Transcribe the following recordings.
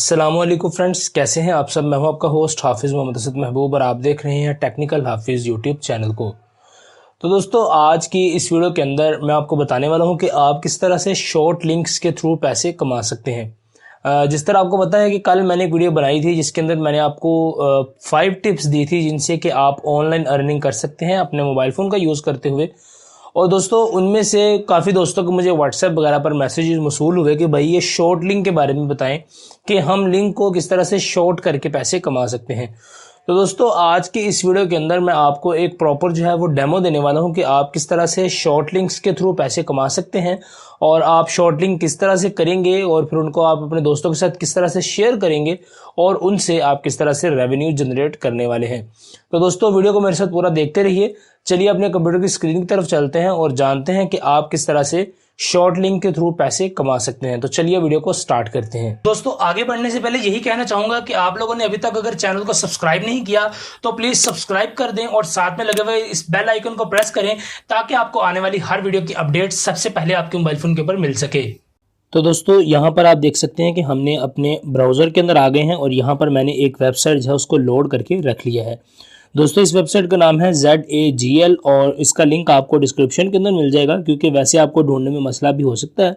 अस्सलामुअलैकुम फ्रेंड्स, कैसे हैं आप सब। मैं हूं आपका होस्ट हाफिज़ मोहम्मद असद महबूब और आप देख रहे हैं टेक्निकल हाफिज़ यूट्यूब चैनल को। तो दोस्तों, आज की इस वीडियो के अंदर मैं आपको बताने वाला हूं कि आप किस तरह से शॉर्ट लिंक्स के थ्रू पैसे कमा सकते हैं। जिस तरह आपको पता है कि कल मैंने एक वीडियो बनाई थी जिसके अंदर मैंने आपको 5 टिप्स दी थी जिनसे कि आप ऑनलाइन अर्निंग कर सकते हैं अपने मोबाइल फ़ोन का यूज़ करते हुए। और दोस्तों, उनमें से काफ़ी दोस्तों को मुझे व्हाट्सएप वगैरह पर मैसेजेस मौसूल हुए कि भाई ये शॉर्ट लिंक के बारे में बताएं कि हम लिंक को किस तरह से शॉर्ट करके पैसे कमा सकते हैं। तो दोस्तों, आज की इस वीडियो के अंदर मैं आपको एक प्रॉपर जो है वो डेमो देने वाला हूं कि आप किस तरह से शॉर्ट लिंक्स के थ्रू पैसे कमा सकते हैं और आप शॉर्ट लिंक किस तरह से करेंगे और फिर उनको आप अपने दोस्तों के साथ किस तरह से शेयर करेंगे और उनसे आप किस तरह से रेवेन्यू जनरेट करने वाले हैं। तो दोस्तों, वीडियो को मेरे साथ पूरा देखते रहिए। चलिए अपने कंप्यूटर की स्क्रीन की तरफ चलते हैं और जानते हैं कि आप किस तरह से शॉर्ट लिंक के थ्रू पैसे कमा सकते हैं। तो चलिए वीडियो को स्टार्ट करते हैं। दोस्तों, आगे बढ़ने से पहले यही कहना चाहूंगा कि आप लोगों ने अभी तक अगर चैनल को सब्सक्राइब नहीं किया तो प्लीज सब्सक्राइब कर दें और साथ में लगे हुए इस बेल आइकन को प्रेस करें ताकि आपको आने वाली हर वीडियो की अपडेट सबसे पहले आपके मोबाइल फोन के ऊपर मिल सके। तो दोस्तों, यहाँ पर आप देख सकते हैं कि हमने अपने ब्राउज़र के अंदर आ गए हैं और यहाँ पर मैंने एक वेबसाइट जो है उसको लोड करके रख लिया है। दोस्तों, इस वेबसाइट का नाम है ZAGL और इसका लिंक आपको डिस्क्रिप्शन के अंदर मिल जाएगा, क्योंकि वैसे आपको ढूंढने में मसला भी हो सकता है।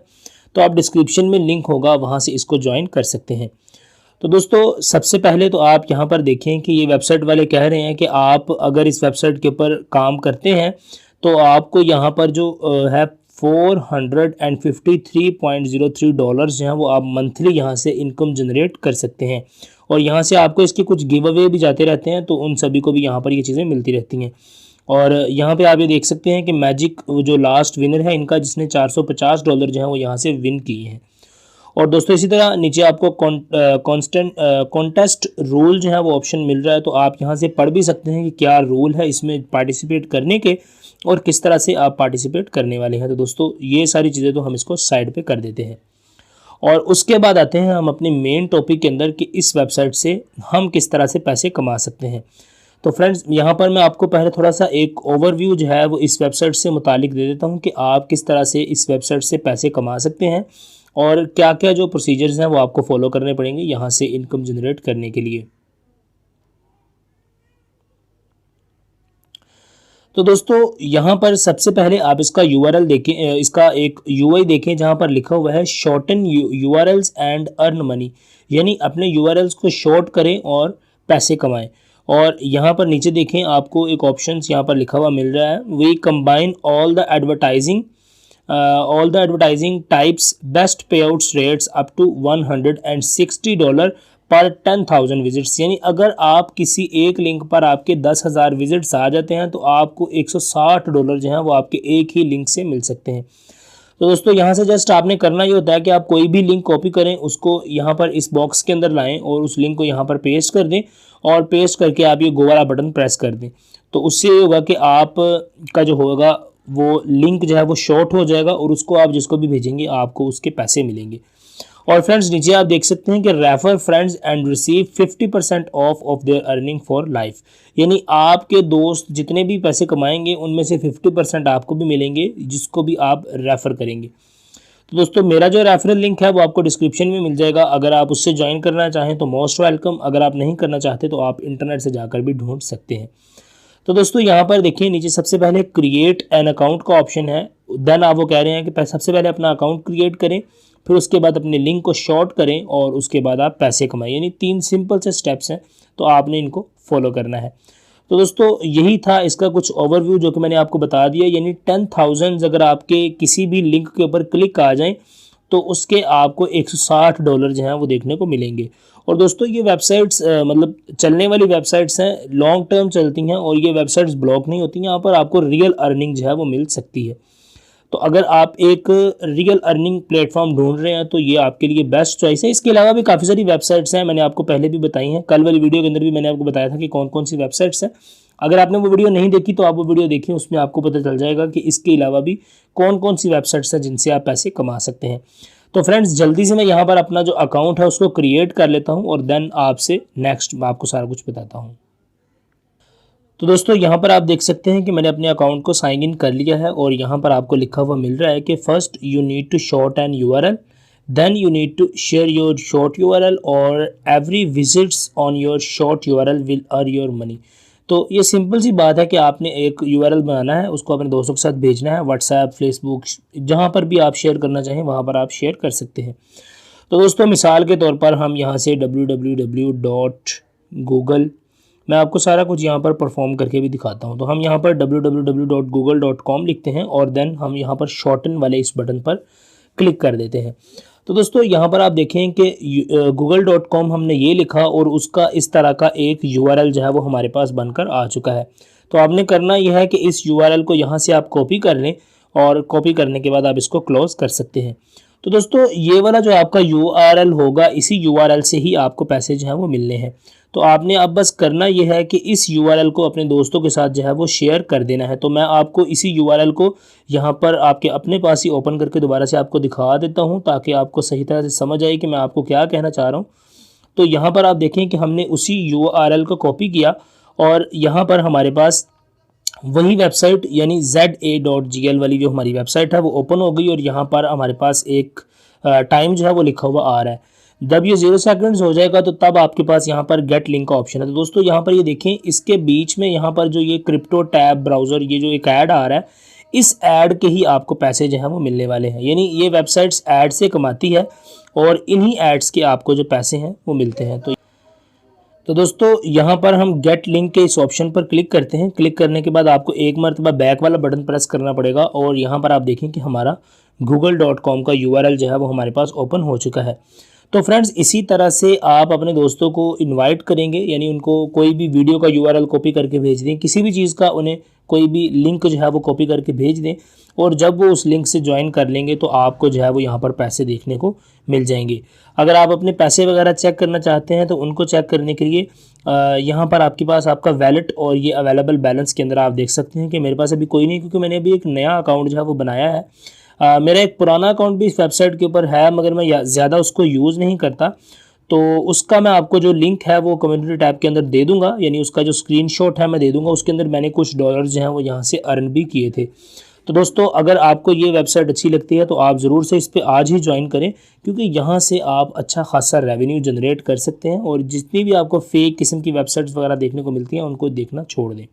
तो आप डिस्क्रिप्शन में लिंक होगा, वहाँ से इसको ज्वाइन कर सकते हैं। तो दोस्तों, सबसे पहले तो आप यहाँ पर देखें कि ये वेबसाइट वाले कह रहे हैं कि आप अगर इस वेबसाइट के ऊपर काम करते हैं तो आपको यहाँ पर जो है $453.03 जो हैं वो आप मंथली यहाँ से इनकम जनरेट कर सकते हैं। और यहाँ से आपको इसके कुछ गिव अवे भी जाते रहते हैं, तो उन सभी को भी यहाँ पर ये चीज़ें मिलती रहती हैं। और यहाँ पे आप ये देख सकते हैं कि मैजिक जो लास्ट विनर है इनका, जिसने $450 जो है वो यहाँ से विन किए हैं। और दोस्तों, इसी तरह नीचे आपको कॉन्टेस्ट रूल जो है वो ऑप्शन मिल रहा है, तो आप यहाँ से पढ़ भी सकते हैं कि क्या रूल है इसमें पार्टिसिपेट करने के और किस तरह से आप पार्टिसिपेट करने वाले हैं। तो दोस्तों, ये सारी चीज़ें तो हम इसको साइड पे कर देते हैं और उसके बाद आते हैं हम अपने मेन टॉपिक के अंदर कि इस वेबसाइट से हम किस तरह से पैसे कमा सकते हैं। तो फ्रेंड्स, यहाँ पर मैं आपको पहले थोड़ा सा एक ओवरव्यू जो है वो इस वेबसाइट से मुतालिक दे देता हूँ कि आप किस तरह से इस वेबसाइट से पैसे कमा सकते हैं और क्या क्या जो प्रोसीजर्स हैं वो आपको फॉलो करने पड़ेंगे यहाँ से इनकम जनरेट करने के लिए। तो दोस्तों, यहाँ पर सबसे पहले आप इसका URL देखें, इसका एक UI देखें जहाँ पर लिखा हुआ है shorten URLs and earn money, यानी अपने URLs को शॉर्ट करें और पैसे कमाएं। और यहाँ पर नीचे देखें, आपको एक ऑप्शन यहाँ पर लिखा हुआ मिल रहा है, we combine all the advertising types, best payouts rates up to $160 पर 10,000 विजिट्स। यानी अगर आप किसी एक लिंक पर आपके 10,000 विजिट्स आ जाते हैं तो आपको $160 जो है वो आपके एक ही लिंक से मिल सकते हैं। तो दोस्तों, यहाँ से जस्ट आपने करना ये होता है कि आप कोई भी लिंक कॉपी करें, उसको यहाँ पर इस बॉक्स के अंदर लाएं और उस लिंक को यहाँ पर पेस्ट कर दें और पेस्ट करके आप ये गो वाला बटन प्रेस कर दें। तो उससे ये होगा कि आप का जो होगा वो लिंक जो है वो शॉर्ट हो जाएगा और उसको आप जिसको भी भेजेंगे आपको उसके पैसे मिलेंगे। और फ्रेंड्स, नीचे आप देख सकते हैं कि refer friends and receive 50% of their earning for life, यानी आपके दोस्त जितने भी पैसे कमाएंगे उनमें से 50% आपको भी मिलेंगे जिसको भी आप रेफ़र करेंगे। तो दोस्तों, मेरा जो रेफरल लिंक है वो आपको डिस्क्रिप्शन में मिल जाएगा। अगर आप उससे ज्वाइन करना चाहें तो मोस्ट वेलकम, अगर आप नहीं करना चाहते तो आप इंटरनेट से जाकर भी ढूंढ सकते हैं। तो दोस्तों, यहाँ पर देखिए नीचे सबसे पहले क्रिएट एन अकाउंट का ऑप्शन है। देन आप वो कह रहे हैं कि सबसे पहले अपना अकाउंट क्रिएट करें, फिर उसके बाद अपने लिंक को शॉर्ट करें और उसके बाद आप पैसे कमाएं। यानी 3 सिंपल से स्टेप्स हैं, तो आपने इनको फॉलो करना है। तो दोस्तों, यही था इसका कुछ ओवरव्यू जो कि मैंने आपको बता दिया। यानी 10,000 अगर आपके किसी भी लिंक के ऊपर क्लिक आ जाएं तो उसके आपको $160 जो हैं वो देखने को मिलेंगे। और दोस्तों, ये वेबसाइट्स मतलब चलने वाली वेबसाइट्स हैं, लॉन्ग टर्म चलती हैं और ये वेबसाइट्स ब्लॉक नहीं होती। यहाँ पर आपको रियल अर्निंग जो है वो मिल सकती है। तो अगर आप एक रियल अर्निंग प्लेटफॉर्म ढूंढ रहे हैं तो ये आपके लिए बेस्ट चॉइस है। इसके अलावा भी काफ़ी सारी वेबसाइट्स हैं, मैंने आपको पहले भी बताई हैं। कल वाली वीडियो के अंदर भी मैंने आपको बताया था कि कौन कौन सी वेबसाइट्स हैं। अगर आपने वो वीडियो नहीं देखी तो आप वो वीडियो देखिए, उसमें आपको पता चल जाएगा कि इसके अलावा भी कौन कौन सी वेबसाइट्स हैं जिनसे आप पैसे कमा सकते हैं। तो फ्रेंड्स, जल्दी से मैं यहाँ पर अपना जो अकाउंट है उसको क्रिएट कर लेता हूँ और देन आपसे नेक्स्ट आपको सारा कुछ बताता हूँ। तो दोस्तों, यहाँ पर आप देख सकते हैं कि मैंने अपने अकाउंट को साइन इन कर लिया है और यहाँ पर आपको लिखा हुआ मिल रहा है कि first you need to short an URL, then you need to share your short URL or every visits on your short URL will earn your money। तो ये सिंपल सी बात है कि आपने एक URL बनाना है, उसको अपने दोस्तों के साथ भेजना है, व्हाट्सएप, फेसबुक, जहाँ पर भी आप शेयर करना चाहें वहाँ पर आप शेयर कर सकते हैं। तो दोस्तों मिसाल के तौर पर हम यहाँ से www.google, मैं आपको सारा कुछ यहाँ पर परफॉर्म करके भी दिखाता हूँ। तो हम यहाँ पर www.google.com लिखते हैं और देन हम यहाँ पर शॉर्टन वाले इस बटन पर क्लिक कर देते हैं। तो दोस्तों यहाँ पर आप देखें कि google.com हमने ये लिखा और उसका इस तरह का एक URL जो है वो हमारे पास बनकर आ चुका है। तो आपने करना यह है कि इस URL को यहाँ से आप कॉपी कर लें और कॉपी करने के बाद आप इसको क्लोज कर सकते हैं। तो दोस्तों ये वाला जो आपका URL होगा, इसी URL से ही आपको पैसे जो है वो मिलने हैं। तो आपने अब बस करना ये है कि इस URL को अपने दोस्तों के साथ जो है वो शेयर कर देना है। तो मैं आपको इसी URL को यहाँ पर आपके अपने पास ही ओपन करके दोबारा से आपको दिखा देता हूँ ताकि आपको सही तरह से समझ आए कि मैं आपको क्या कहना चाह रहा हूँ। तो यहाँ पर आप देखें कि हमने उसी URL को कॉपी किया और यहाँ पर हमारे पास वही वेबसाइट यानी ZA.gl वाली जो हमारी वेबसाइट है वो ओपन हो गई और यहाँ पर हमारे पास एक टाइम जो है वो लिखा हुआ आ रहा है। जब ये 0 सेकंड्स हो जाएगा तो तब आपके पास यहाँ पर गेट लिंक का ऑप्शन है। तो दोस्तों यहाँ पर ये देखें, इसके बीच में यहाँ पर जो ये क्रिप्टो टैब ब्राउज़र ये जो एक ऐड आ रहा है, इस ऐड के ही आपको पैसे जो हैं वो मिलने वाले हैं। यानी ये वेबसाइट्स ऐड से कमाती है और इन्हीं एड्स के आपको जो पैसे हैं वो मिलते हैं। तो दोस्तों यहाँ पर हम गेट लिंक के इस ऑप्शन पर क्लिक करते हैं। क्लिक करने के बाद आपको एक मरतबा बैक वाला बटन प्रेस करना पड़ेगा और यहाँ पर आप देखें कि हमारा google.com का URL जो है वो हमारे पास ओपन हो चुका है। तो फ्रेंड्स इसी तरह से आप अपने दोस्तों को इनवाइट करेंगे, यानी उनको कोई भी वीडियो का URL कॉपी करके भेज दें, किसी भी चीज़ का उन्हें कोई भी लिंक जो है वो कॉपी करके भेज दें और जब वो उस लिंक से ज्वाइन कर लेंगे तो आपको जो है वो यहाँ पर पैसे देखने को मिल जाएंगे। अगर आप अपने पैसे वगैरह चेक करना चाहते हैं तो उनको चेक करने के लिए यहाँ पर आपके पास आपका वैलेट और ये अवेलेबल बैलेंस के अंदर आप देख सकते हैं कि मेरे पास अभी कोई नहीं, क्योंकि मैंने अभी एक नया अकाउंट जो है वो बनाया है। मेरा एक पुराना अकाउंट भी इस वेबसाइट के ऊपर है मगर मैं ज़्यादा उसको यूज़ नहीं करता, तो उसका मैं आपको जो लिंक है वो कम्युनिटी टैब के अंदर दे दूंगा, यानी उसका जो स्क्रीनशॉट है मैं दे दूंगा। उसके अंदर मैंने कुछ डॉलर जो हैं वो यहाँ से अर्न भी किए थे। तो दोस्तों अगर आपको ये वेबसाइट अच्छी लगती है तो आप ज़रूर से इस पर आज ही ज्वाइन करें, क्योंकि यहाँ से आप अच्छा खासा रेवेन्यू जनरेट कर सकते हैं और जितनी भी आपको फेक किस्म की वेबसाइट्स वगैरह देखने को मिलती हैं उनको देखना छोड़ दें।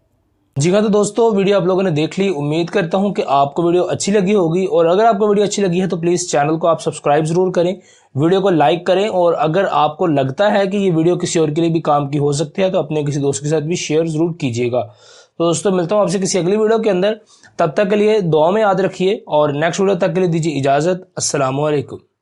जी हाँ, तो दोस्तों वीडियो आप लोगों ने देख ली। उम्मीद करता हूँ कि आपको वीडियो अच्छी लगी होगी और अगर आपको वीडियो अच्छी लगी है तो प्लीज़ चैनल को आप सब्सक्राइब ज़रूर करें, वीडियो को लाइक करें और अगर आपको लगता है कि ये वीडियो किसी और के लिए भी काम की हो सकती है तो अपने किसी दोस्त के साथ भी शेयर ज़रूर कीजिएगा। तो दोस्तों मिलता हूँ आपसे किसी अगली वीडियो के अंदर, तब तक के लिए दुआ में याद रखिए और नेक्स्ट वीडियो तक के लिए दीजिए इजाज़त। अस्सलामु अलैकुम।